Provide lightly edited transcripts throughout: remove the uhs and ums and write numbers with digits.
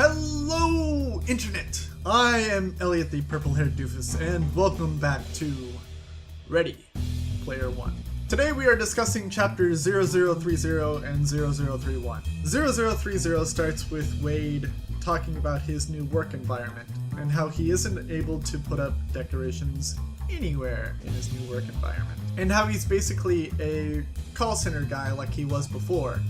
Hello, Internet! I am Elliot the Purple-Haired Doofus, and welcome back to Ready Player One. Today we are discussing chapters 0030 and 0031. 0030 starts with Wade talking about his new work environment, and how he isn't able to put up decorations anywhere in his new work environment. And how he's basically a call center guy like he was before,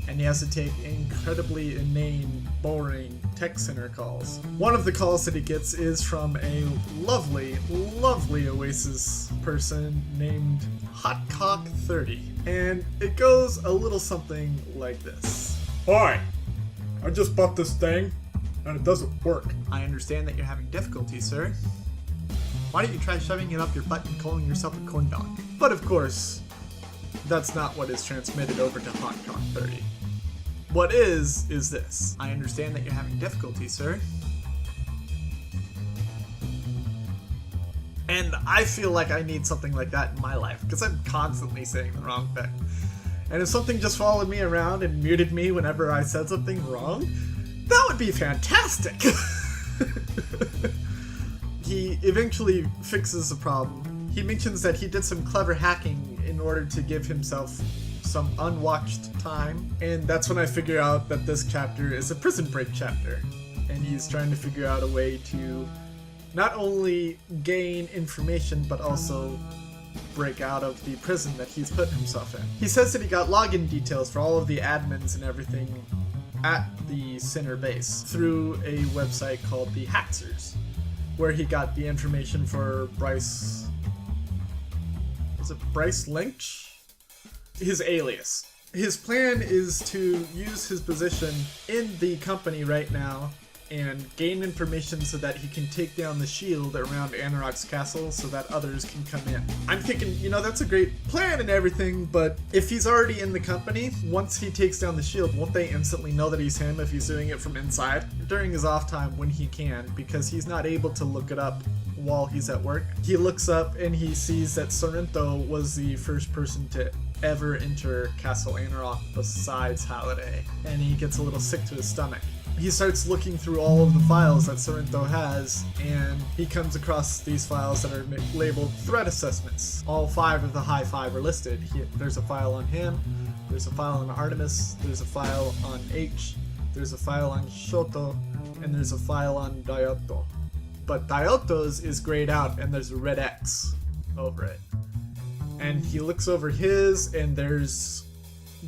and he has to take incredibly inane, boring tech center calls. One of the calls that he gets is from a lovely, lovely Oasis person named Hotcock30. And it goes a little something like this. Hi, I just bought this thing, and it doesn't work. I understand that you're having difficulty, sir. Why don't you try shoving it up your butt and calling yourself a corn dog? But of course, that's not what is transmitted over to Hotcock30. What is this. I understand that you're having difficulty, sir. And I feel like I need something like that in my life, because I'm constantly saying the wrong thing. And if something just followed me around and muted me whenever I said something wrong, that would be fantastic! He eventually fixes the problem. He mentions that he did some clever hacking in order to give himself some unwatched time, and that's when I figure out that this chapter is a prison break chapter, and he's trying to figure out a way to not only gain information but also break out of the prison that he's put himself in. He says that he got login details for all of the admins and everything at the center base through a website called the Haxers, where he got the information for Bryce Lynch? His alias. His plan is to use his position in the company right now and gain information so that he can take down the shield around Anarok's castle so that others can come in. I'm thinking, that's a great plan and everything, but if he's already in the company, once he takes down the shield, won't they instantly know that he's him if he's doing it from inside? During his off time when he can, because he's not able to look it up while he's at work. He looks up and he sees that Sorrento was the first person to ever enter Castle Anarok besides Halliday, and he gets a little sick to his stomach. He starts looking through all of the files that Sorrento has, and he comes across these files that are labeled threat assessments. All 5 of the high 5 are listed. There's a file on him, there's a file on Artemis, there's a file on H, there's a file on Shoto, and there's a file on Daioto. But Daioto's is grayed out and there's a red X over it. And he looks over his, and there's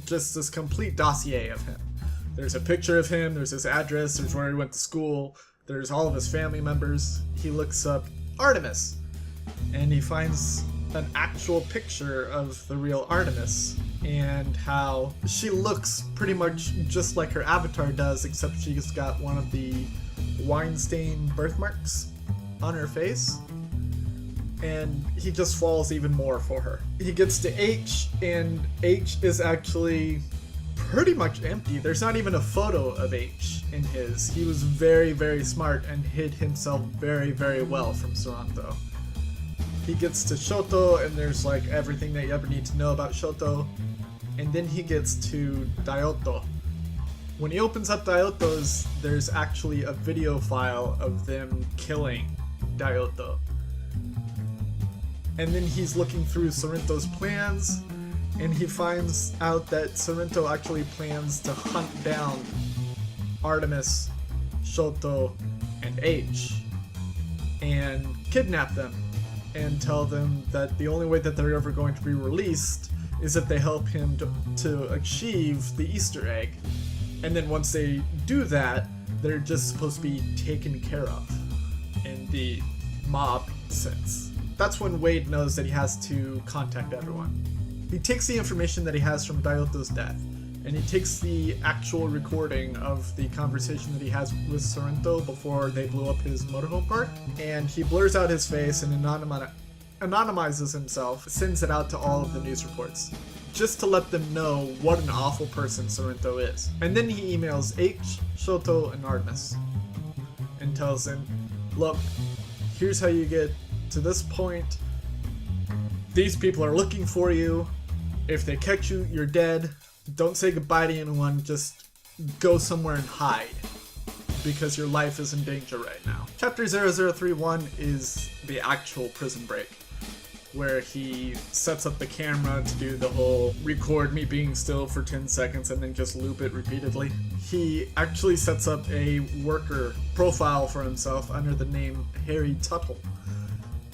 just this complete dossier of him. There's a picture of him, there's his address, there's where he went to school, there's all of his family members. He looks up Artemis, and he finds an actual picture of the real Artemis, and how she looks pretty much just like her avatar does, except she's got one of the wine-stained birthmarks on her face. And he just falls even more for her. He gets to H, and H is actually pretty much empty. There's not even a photo of H in his. He was very, very smart and hid himself very, very well from Sorrento. He gets to Shoto, and there's like everything that you ever need to know about Shoto. And then he gets to Daioto. When he opens up Daioto's, there's actually a video file of them killing Daioto. And then he's looking through Sorrento's plans, and he finds out that Sorrento actually plans to hunt down Artemis, Shoto, and H, and kidnap them, and tell them that the only way that they're ever going to be released is if they help him to achieve the Easter egg. And then once they do that, they're just supposed to be taken care of in the mob sense. That's when Wade knows that he has to contact everyone. He takes the information that he has from Daioto's death, and he takes the actual recording of the conversation that he has with Sorrento before they blew up his motorhome park, and he blurs out his face and anonymizes himself, sends it out to all of the news reports, just to let them know what an awful person Sorrento is. And then he emails H, Shoto, and Artemis, and tells them, look, here's how you get to this point. These people are looking for you. If they catch you, you're dead. Don't say goodbye to anyone, just go somewhere and hide. because your life is in danger right now. Chapter 0031 is the actual prison break, where he sets up the camera to do the whole record me being still for 10 seconds and then just loop it repeatedly. He actually sets up a worker profile for himself under the name Harry Tuttle.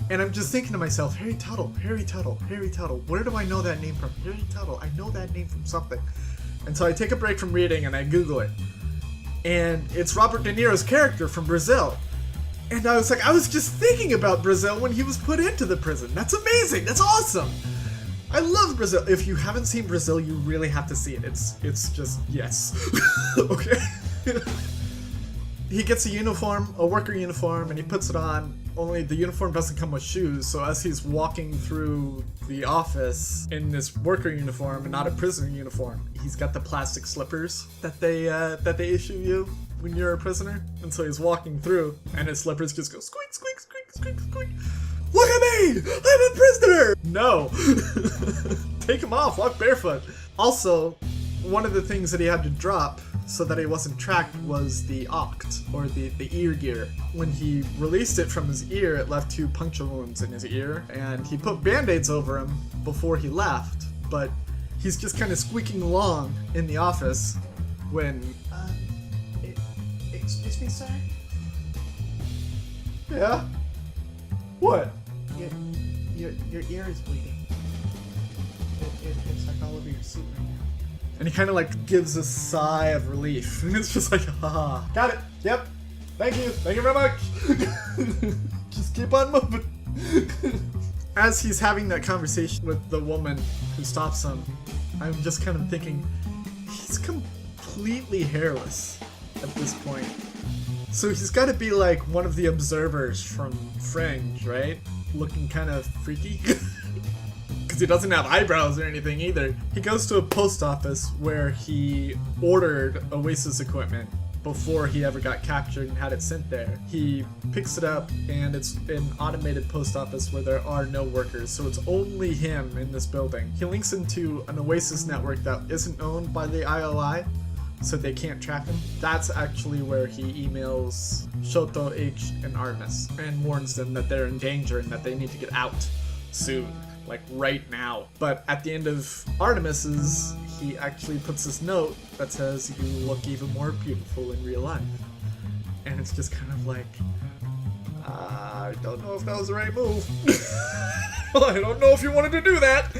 And I'm just thinking to myself, Harry Tuttle, Harry Tuttle, Harry Tuttle. Where do I know that name from? Harry Tuttle, I know that name from something. And so I take a break from reading and I Google it. And it's Robert De Niro's character from Brazil. And I was like, I was just thinking about Brazil when he was put into the prison. That's amazing. That's awesome. I love Brazil. If you haven't seen Brazil, you really have to see it. It's just, yes. Okay. He gets a uniform, a worker uniform, and he puts it on. Only the uniform doesn't come with shoes, so as he's walking through the office in this worker uniform and not a prisoner uniform, he's got the plastic slippers that they issue you when you're a prisoner. And so he's walking through, and his slippers just go squeak, squeak, squeak, squeak, squeak. Look at me! I'm a prisoner! No. Take him off, walk barefoot. Also, one of the things that he had to drop so that he wasn't tracked was the oct, or the ear gear. When he released it from his ear, it left 2 puncture wounds in his ear, and he put band-aids over him before he left, but he's just kind of squeaking along in the office when... excuse me, sir? Yeah? What? Your ear is bleeding. It's like all over your suit right now. And he kind of like gives a sigh of relief. And it's just like, haha. Got it. Yep. Thank you. Thank you very much. Just keep on moving. As he's having that conversation with the woman who stops him, I'm just kind of thinking, he's completely hairless at this point. So he's got to be like one of the observers from Fringe, right? Looking kind of freaky. He doesn't have eyebrows or anything either. He goes to a post office where he ordered Oasis equipment before he ever got captured and had it sent there. He picks it up, and it's an automated post office where there are no workers, so it's only him in this building. He links into an Oasis network that isn't owned by the ILI, so they can't track him. That's actually where he emails Shoto, H, and Artemis and warns them that they're in danger and that they need to get out soon. Like right now. But at the end of Artemis's, he actually puts this note that says, you look even more beautiful in real life. And it's just kind of like, I don't know if that was the right move. I don't know if you wanted to do that.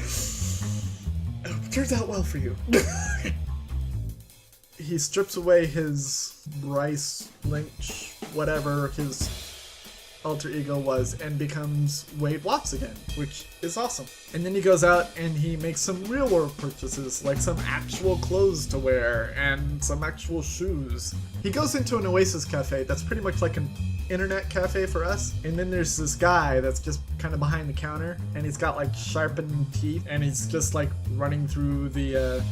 It turns out well for you. He strips away his Bryce Lynch, whatever his alter ego was, and becomes Wade Watts again, which is awesome. And then he goes out and he makes some real world purchases, like some actual clothes to wear and some actual shoes. He goes into an Oasis cafe that's pretty much like an internet cafe for us, and then there's this guy that's just kind of behind the counter, and he's got like sharpened teeth, and he's just like running through the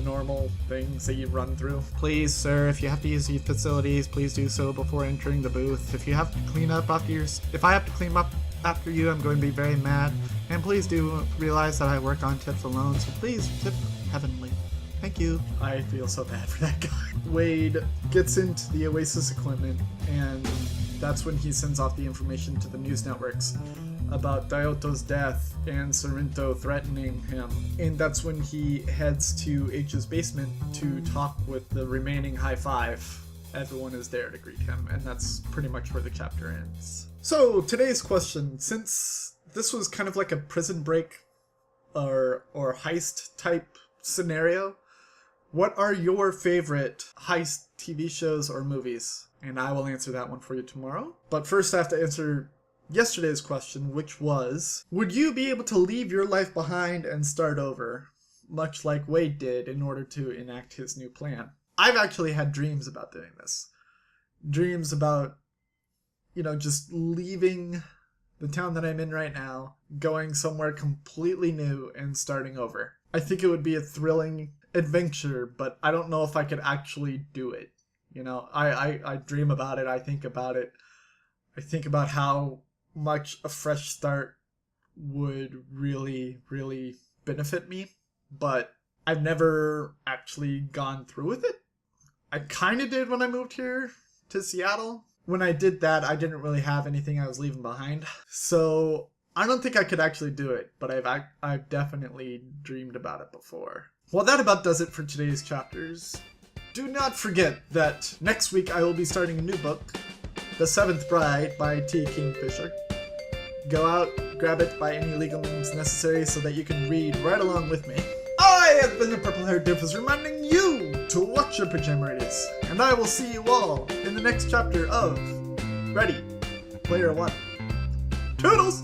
normal things that you run through. Please, sir, if you have to use the facilities, please do so before entering the booth. If you have to clean up after if I have to clean up after you, I'm going to be very mad. And please do realize that I work on tips alone, so please tip heavenly. Thank you. I feel so bad for that guy. Wade gets into the Oasis equipment, and that's when he sends off the information to the news networks about Dioto's death and Sorrento threatening him. And that's when he heads to H's basement to talk with the remaining High Five. Everyone is there to greet him, and that's pretty much where the chapter ends. So, today's question, since this was kind of like a prison break or heist type scenario, what are your favorite heist TV shows or movies? And I will answer that one for you tomorrow. But first I have to answer yesterday's question, which was, would you be able to leave your life behind and start over, much like Wade did in order to enact his new plan? I've actually had dreams about doing this. Dreams about, just leaving the town that I'm in right now, going somewhere completely new and starting over. I think it would be a thrilling adventure, but I don't know if I could actually do it. I dream about it, I think about it. I think about how much a fresh start would really, really benefit me, but I've never actually gone through with it. I kind of did when I moved here to Seattle. When I did that, I didn't really have anything I was leaving behind. So I don't think I could actually do it, but I've definitely dreamed about it before. Well, that about does it for today's chapters. Do not forget that next week I will be starting a new book, The Seventh Bride by T. Kingfisher. Go out, grab it by any legal means necessary so that you can read right along with me. I have been the Purple-Haired Doofus reminding you to watch your pajama radius, and I will see you all in the next chapter of Ready Player One. Toodles!